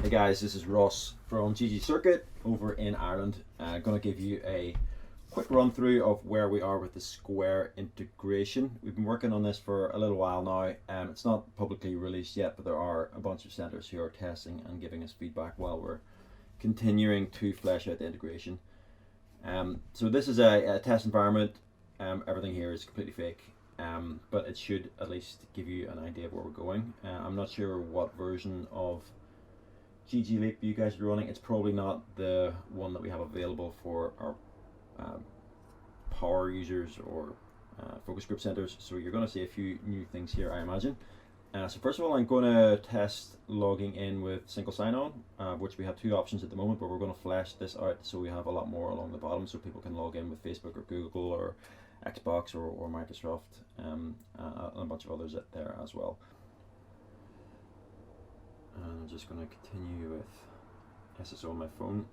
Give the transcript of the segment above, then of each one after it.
Hey guys, this is Ross from ggCircuit over in Ireland. I'm going to give you a quick run through of where we are with the Square integration. We've been working on this for a little while now. It's not publicly released yet, but there are a bunch of centers who are testing and giving us feedback while we're continuing to flesh out the integration. So this is a test environment. Everything here is completely fake, but it should at least give you an idea of where we're going. I'm not sure what version of ggLeap you guys are running. It's probably not the one that we have available for our power users or focus group centers, so you're going to see a few new things here, I imagine. So first of all, I'm going to test logging in with single sign-on, which we have two options at the moment, but we're going to flesh this out so we have a lot more along the bottom so people can log in with Facebook or Google or Xbox or Microsoft, and a bunch of others out there as well. And I'm just going to continue with SSO on my phone,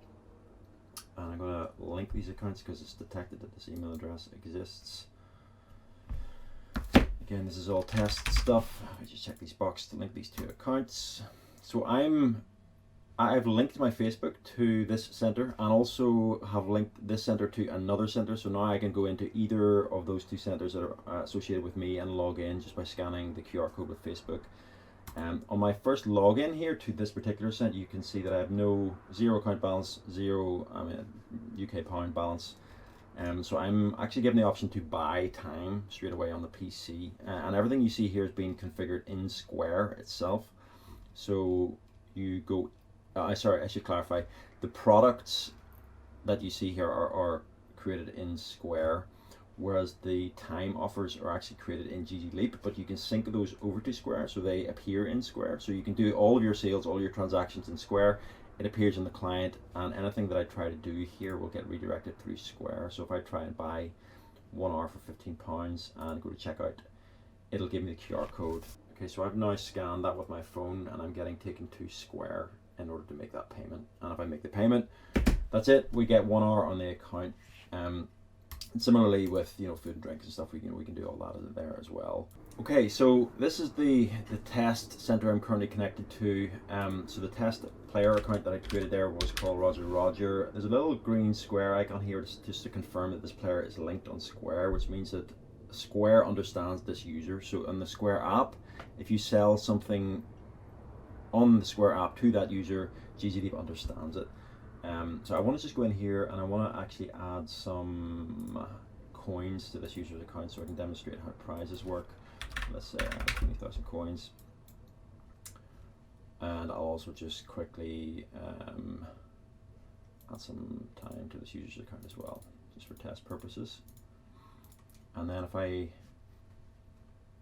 and I'm going to link these accounts because it's detected that this email address exists. Again, this is all test stuff. I just check these boxes to link these two accounts. So I've linked my Facebook to this center and also have linked this center to another center. So now I can go into either of those two centers that are associated with me and log in just by scanning the QR code with Facebook. On my first login here to this particular center, you can see that I have zero account balance, zero UK pound balance. So I'm actually given the option to buy time straight away on the PC, and everything you see here is being configured in Square itself. So you go, sorry, I should clarify, the products that you see here are created in Square, whereas the time offers are actually created in ggLeap, but you can sync those over to Square so they appear in Square. So you can do all of your sales, all your transactions in Square. It appears in the client, and anything that I try to do here will get redirected through Square. So if I try and buy 1 hour for £15 and go to checkout, it'll give me the QR code. Okay, so I've now scanned that with my phone and I'm getting taken to Square in order to make that payment. And if I make the payment, that's it. We get 1 hour on the account. Similarly with food and drinks and stuff, we can do all that there as well. Okay, so this is the test center I'm currently connected to. So the test player account that I created there was called Roger. There's a little green square icon here just to confirm that this player is linked on Square, which means that Square understands this user. So on the Square app, if you sell something on the Square app to that user, ggLeap understands it. So I want to just go in here and I want to actually add some coins to this user's account so I can demonstrate how prizes work. Let's say I have 20,000 coins, and I'll also just quickly add some time to this user's account as well, just for test purposes. And then if I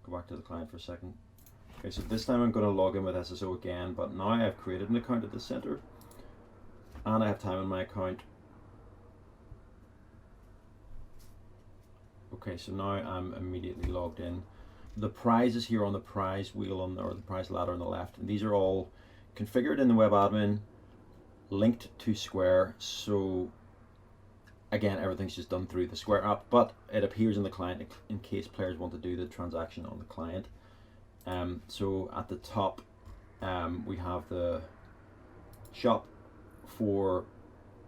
go back to the client for a second, okay, so this time I'm going to log in with SSO again, but now I have created an account at the center and I have time on my account. Okay, so now I'm immediately logged in. The prizes here on the prize wheel or the prize ladder on the left, and these are all configured in the web admin, linked to Square. So again, everything's just done through the Square app, but it appears in the client in case players want to do the transaction on the client. So at the top, we have the shop for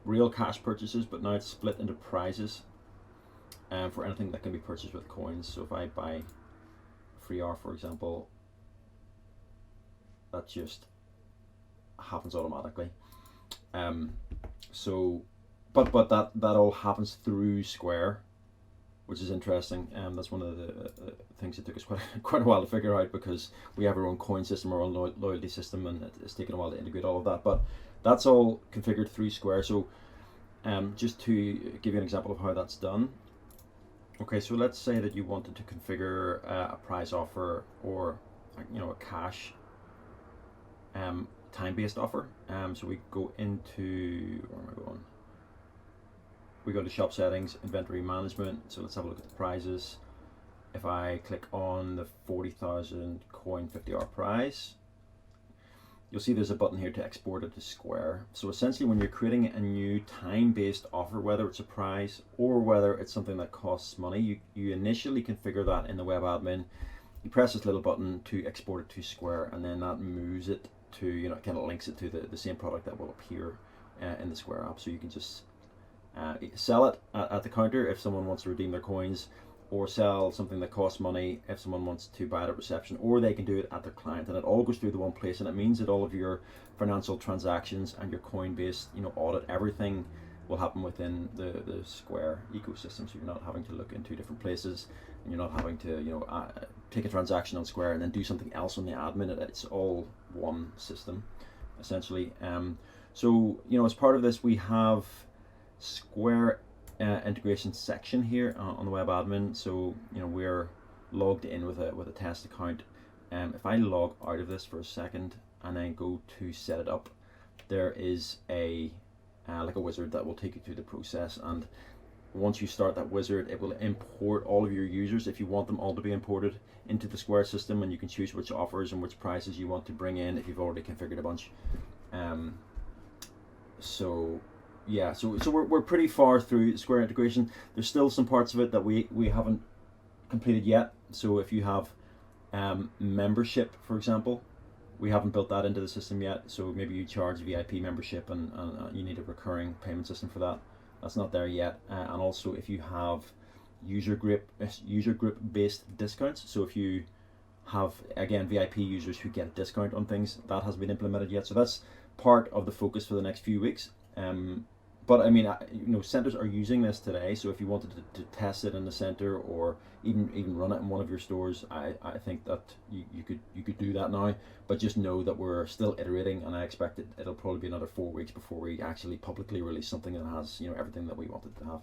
real cash purchases, but now it's split into prizes for anything that can be purchased with coins. So if I buy free hour, for example, that just happens automatically. So but that all happens through Square, which is interesting. That's one of the things that took us quite a while to figure out, because we have our own coin system, our own loyalty system, and it's taken a while to integrate all of that, but that's all configured through Square. So just to give you an example of how that's done. Okay, so let's say that you wanted to configure a prize offer or a cash time-based offer. So we go into, where am I going? We go to shop settings, inventory management. So let's have a look at the prizes. If I click on the 40,000 coin 50-hour prize, you'll see there's a button here to export it to Square. So essentially, when you're creating a new time-based offer, whether it's a prize or whether it's something that costs money, you initially configure that in the web admin. You press this little button to export it to Square, and then that moves it to, you know, kind of links it to the same product that will appear in the Square app. So you can just sell it at the counter if someone wants to redeem their coins, or sell something that costs money if someone wants to buy it at reception, or they can do it at their client, and it all goes through the one place. And it means that all of your financial transactions and your Coinbase, you know, audit, everything will happen within the Square ecosystem. So you're not having to look in two different places, and you're not having to, you know, take a transaction on Square and then do something else on the admin. It's all one system, essentially. So, you know, as part of this, we have Square integration section here on the web admin. So, you know, we're logged in with a test account. If I log out of this for a second and then go to set it up, there is a like a wizard that will take you through the process. And once you start that wizard, it will import all of your users, if you want them all to be imported, into the Square system, and you can choose which offers and which prices you want to bring in if you've already configured a bunch. So yeah, so we're pretty far through Square integration. There's still some parts of it that we haven't completed yet. So if you have membership, for example, we haven't built that into the system yet. So maybe you charge VIP membership and you need a recurring payment system for that. That's not there yet. And also if you have user group based discounts, so if you have, again, VIP users who get a discount on things, that hasn't been implemented yet. So that's part of the focus for the next few weeks. But I mean, you know, centers are using this today. So if you wanted to test it in the center, or even run it in one of your stores, I think that you could do that now. But just know that we're still iterating, and I expect it'll probably be another 4 weeks before we actually publicly release something that has, you know, everything that we wanted to have.